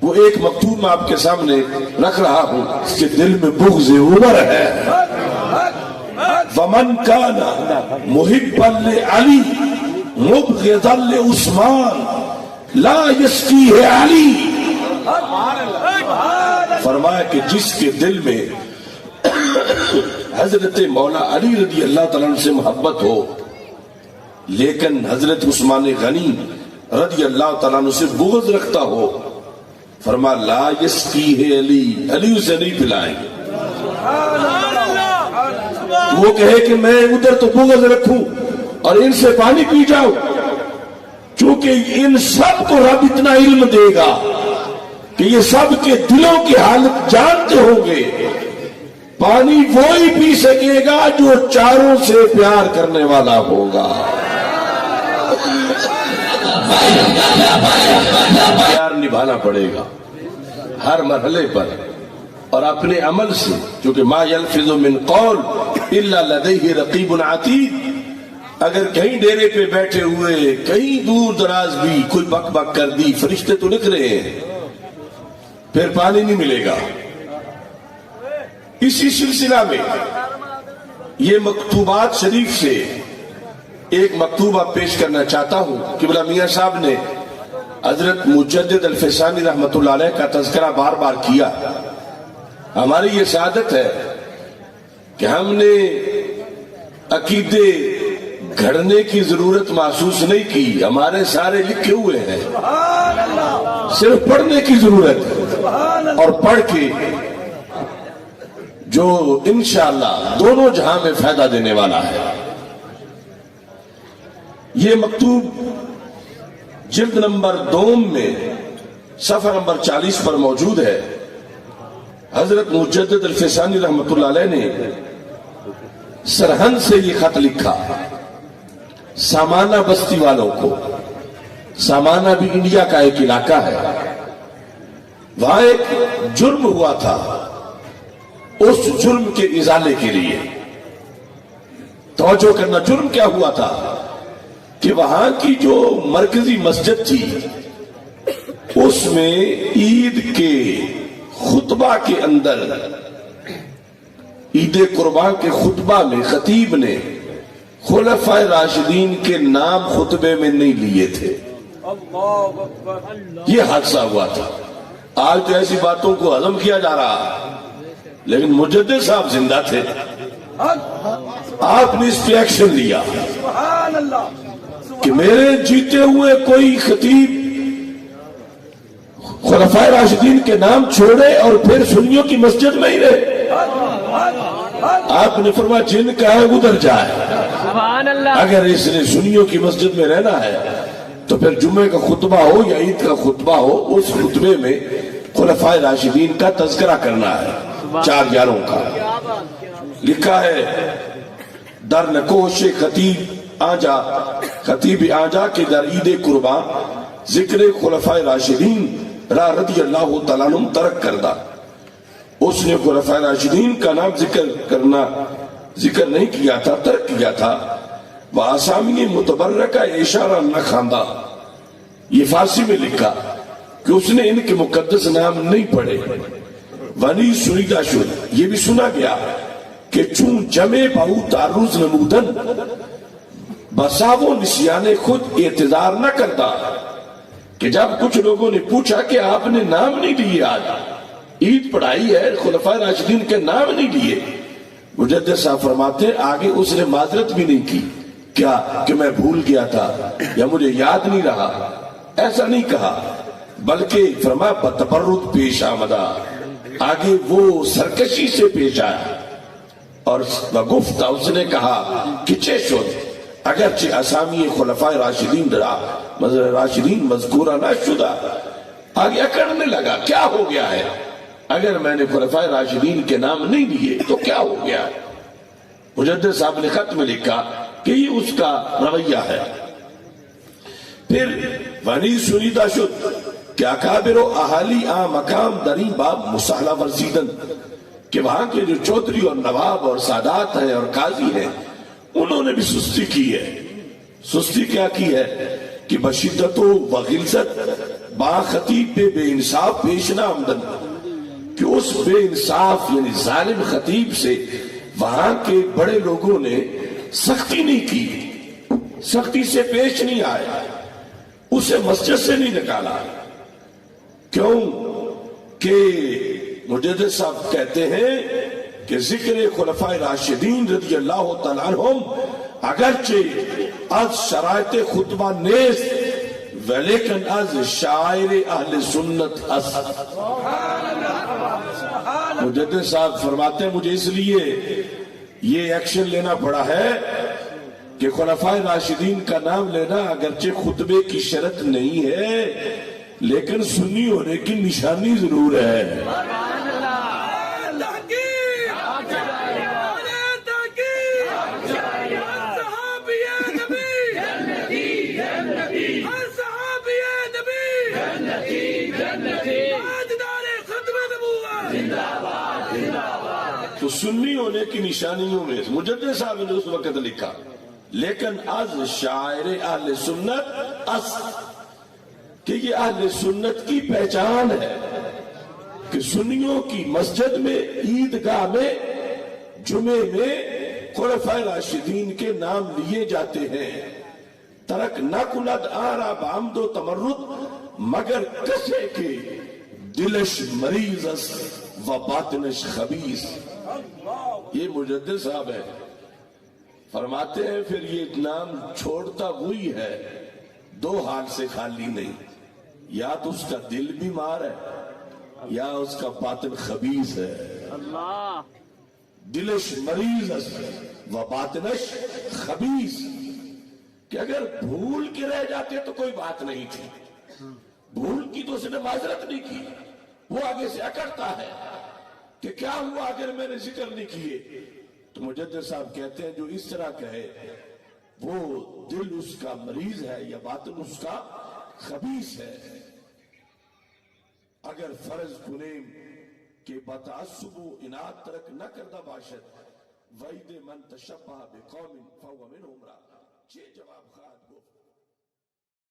وہ ایک مکتوب میں آپ کے سامنے رکھ رہا ہوں، اس کے دل میں بغض عمر ہے۔ وَمَنْ كَانَ مُحِبًّا لِعَلِي مُبْغِضًا لِعُثْمَانَ لَا يَسْقِيهِ عَلِي۔ فرمایا کہ جس کے دل میں حضرت مولا علی رضی اللہ تعالیٰ عنہ سے محبت ہو لیکن حضرت عثمان غنی رضی اللہ تعالیٰ عنہ سے بغض رکھتا ہو، فرمایا لا یسقیہ علی، علی اسے نہیں پلائیں گے۔ وہ کہے کہ میں ادھر تو بغض رکھوں اور ان سے پانی پی جاؤں، چونکہ ان سب کو رب اتنا علم دے گا کہ یہ سب کے دلوں کی حالت جانتے ہوں گے، پانی وہی پی سکے گا جو چاروں سے پیار کرنے والا ہوگا۔ پیار نبھانا پڑے گا ہر مرحلے پر اور اپنے عمل سے، کیونکہ ما یلفظ من قول الا لدیہ رقیب عتید۔ اگر کہیں ڈیرے پہ بیٹھے ہوئے کہیں دور دراز بھی کوئی بک بک کر دی، فرشتے تو لکھ رہے ہیں، پھر پانی نہیں ملے گا۔ اسی سلسلہ میں یہ مکتوبات شریف سے ایک مکتوبہ پیش کرنا چاہتا ہوں۔ قبلہ میاں صاحب نے حضرت مجدد الفسانی رحمت اللہ علیہ کا تذکرہ بار بار کیا۔ ہماری یہ سعادت ہے کہ ہم نے عقیدے گھڑنے کی ضرورت محسوس نہیں کی، ہمارے سارے لکھے ہوئے ہیں، صرف پڑھنے کی ضرورت ہے، اور پڑھ کے جو انشاءاللہ دونوں جہاں میں فائدہ دینے والا ہے۔ یہ مکتوب جلد نمبر 2 میں صفحہ نمبر 40 پر موجود ہے۔ حضرت مجدد الفسانی رحمت اللہ علیہ نے سرہند سے یہ خط لکھا سامانہ بستی والوں کو۔ سامانہ بھی انڈیا کا ایک علاقہ ہے، وہاں ایک جرم ہوا تھا، اس جرم کے ازالے کے لیے توجہ کرنا۔ جرم کیا ہوا تھا کہ وہاں کی جو مرکزی مسجد تھی اس میں عید کے خطبہ کے اندر، عید قربان کے خطبہ میں خطیب نے خلفائے راشدین کے نام خطبے میں نہیں لیے تھے۔ یہ حادثہ ہوا تھا۔ آج تو ایسی باتوں کو ہضم کیا جا رہا، لیکن مجدد صاحب زندہ تھے، آپ نے اس پہ ایکشن لیا کہ میرے جیتے ہوئے کوئی خطیب خلفائے راشدین کے نام چھوڑے اور پھر سنیوں کی مسجد میں ہی رہے۔ آپ نے فرمایا جن کا ہے ادھر جائے، اگر اس نے سنیوں کی مسجد میں رہنا ہے تو پھر جمعے کا خطبہ ہو یا عید کا خطبہ ہو، اس خطبے میں خلفائے راشدین کا تذکرہ کرنا ہے، 4 یاروں کا۔ لکھا ہے در نکوش خطیب آجا، خطیب آجا کہ در عید قربان ذکر خلفائے راشدین را رضی اللہ تعالیٰ عنہ ترک کردہ۔ اس نے خلفائے راشدین کا نام ذکر نہیں کیا تھا، ترک کیا تھا۔ وآسامی متبرکہ اشارہ نہ خاندہ، یہ فارسی میں لکھا کہ اس نے ان کے مقدس نام نہیں پڑھے۔ ونی سنیدہ شد، یہ بھی سنا گیا کہ چون جمع بہو تعرض نمودن بساو نسیان خود اعتذار نہ کرتا، کہ جب کچھ لوگوں نے پوچھا کہ آپ نے نام نہیں لیے، آج عید پڑھائی ہے، خلفائے راشدین کے نام نہیں لیے، مجدد صاحب فرماتے آگے اس نے معذرت بھی نہیں کی، کیا کہ میں بھول گیا تھا یا مجھے یاد نہیں رہا، ایسا نہیں کہا، بلکہ فرمایا بتبرد پیش آمدہ، آگے وہ سرکشی سے پیش آیا اور گفتہ اس نے کہا کہ چے شد اگرچہ اسامی خلفائے راشدین مذکورہ نہ شدہ، آگے اکڑنے لگا کیا ہو گیا ہے، اگر میں نے خلفائے راشدین کے نام نہیں لیے تو کیا ہو گیا ہے۔ مجدد صاحب نے خط میں لکھا کہ یہ اس کا رویہ ہے۔ پھر ونی سنیدہ شد کہ اکابر و اہالی مقام دری باب مسالہ ورزیدن، کہ وہاں کے جو چودھری اور نواب اور سادات ہیں اور قاضی ہیں انہوں نے بھی سستی کی ہے۔ سستی کیا کی ہے کہ بشدت و غلظت با خطیب پہ بے انصاف پیش نہ آمدن کہ اس بے انصاف یعنی ظالم خطیب سے وہاں کے بڑے لوگوں نے سختی نہیں کی، سختی سے پیش نہیں آئے، اسے مسجد سے نہیں نکالا۔ کیوں کہ مجدد صاحب کہتے ہیں کہ ذکر خلفائے راشدین رضی اللہ تعالیٰ عنہم اگرچہ از شرائط خطبہ نیست ولیکن از شاعر اہل سنت است۔ مجدد صاحب فرماتے ہیں مجھے اس لیے یہ ایکشن لینا پڑا ہے کہ خلفائے راشدین کا نام لینا اگرچہ خطبے کی شرط نہیں ہے لیکن سنی ہونے کی نشانی ضرور ہے۔ تو سنی ہونے کی نشانیوں میں مجدد صاحب نے اس وقت لکھا لیکن از شاعر اہل سنت اس، کہ یہ اہل سنت کی پہچان ہے کہ سنیوں کی مسجد میں، عیدگاہ میں، جمعے میں خلفائے راشدین کے نام لیے جاتے ہیں۔ ترک نہ کند آرا بعمد و تمرد مگر کسے کے دلش مریض است و باطنش خبیث۔ یہ مجدد صاحب ہے، فرماتے ہیں پھر یہ نام چھوڑتا وہی ہے دو حال سے خالی نہیں، یا تو اس کا دل بیمار ہے یا اس کا باطن خبیث ہے۔ اللہ دلش مریض است و باطنش خبیث، کہ اگر بھول کے رہ جاتے تو کوئی بات نہیں تھی، بھول کی تو اس نے معذرت نہیں کی، وہ آگے سے اکڑتا ہے کہ کیا ہوا اگر میں نے ذکر نہیں کیے، تو مجدد صاحب کہتے ہیں جو اس طرح کہے وہ دل اس کا مریض ہے یا باطن اس کا خبیث ہے۔ اگر فرض کنیم کہ بتعصب و اناد ترک نہ کردہ باشد وعید من تشبہ بقوم فهو منهم را، چھ جواب خواہد گفت